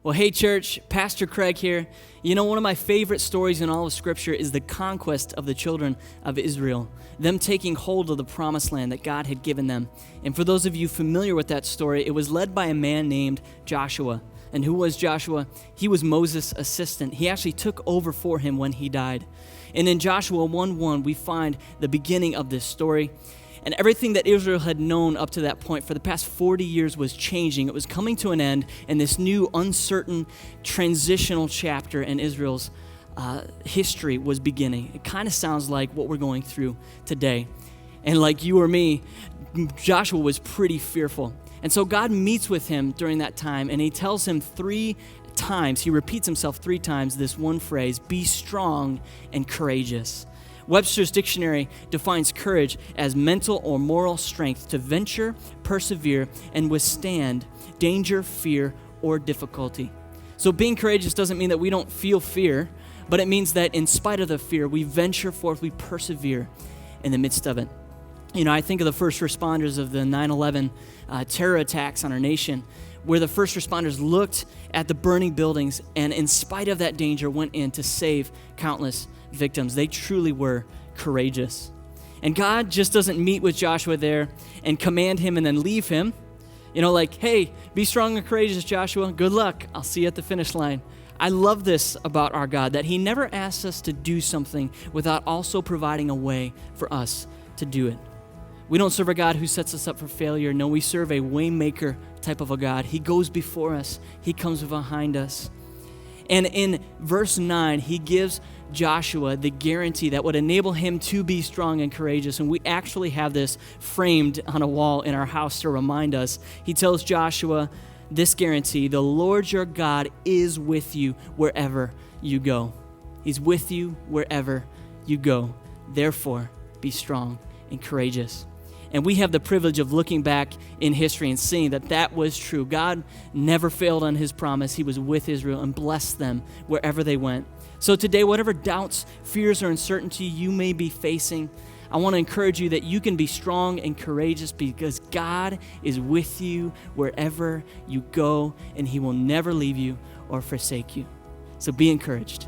Well, hey church, Pastor Craig here. You know, one of my favorite stories in all of Scripture is the conquest of the children of Israel, them taking hold of the promised land that God had given them. And for those of you familiar with that story, it was led by a man named Joshua. And who was Joshua? He was Moses' assistant. He actually took over for him when he died. And in Joshua 1:1, we find the beginning of this story. And everything that Israel had known up to that point for the past 40 years was changing. It was coming to an end, and this new uncertain transitional chapter in Israel's history was beginning. It kind of sounds like what we're going through today. And like you or me, Joshua was pretty fearful. And so God meets with him during that time, and he tells him 3 times, he repeats himself 3 times, this one phrase, be strong and courageous. Webster's dictionary defines courage as mental or moral strength to venture, persevere, and withstand danger, fear, or difficulty. So being courageous doesn't mean that we don't feel fear, but it means that in spite of the fear, we venture forth, we persevere in the midst of it. You know, I think of the first responders of the 9/11 terror attacks on our nation, where the first responders looked at the burning buildings and in spite of that danger went in to save countless victims. They truly were courageous. And God just doesn't meet with Joshua there and command him and then leave him. You know, like, hey, be strong and courageous, Joshua. Good luck. I'll see you at the finish line. I love this about our God, that he never asks us to do something without also providing a way for us to do it. We don't serve a God who sets us up for failure. No, we serve a way maker type of a God. He goes before us. He comes behind us. And in verse 9, he gives Joshua the guarantee that would enable him to be strong and courageous. And we actually have this framed on a wall in our house to remind us. He tells Joshua this guarantee: the Lord your God is with you wherever you go. He's with you wherever you go. Therefore, be strong and courageous. And we have the privilege of looking back in history and seeing that that was true. God never failed on his promise. He was with Israel and blessed them wherever they went. So today, whatever doubts, fears, or uncertainty you may be facing, I want to encourage you that you can be strong and courageous because God is with you wherever you go, and he will never leave you or forsake you. So be encouraged.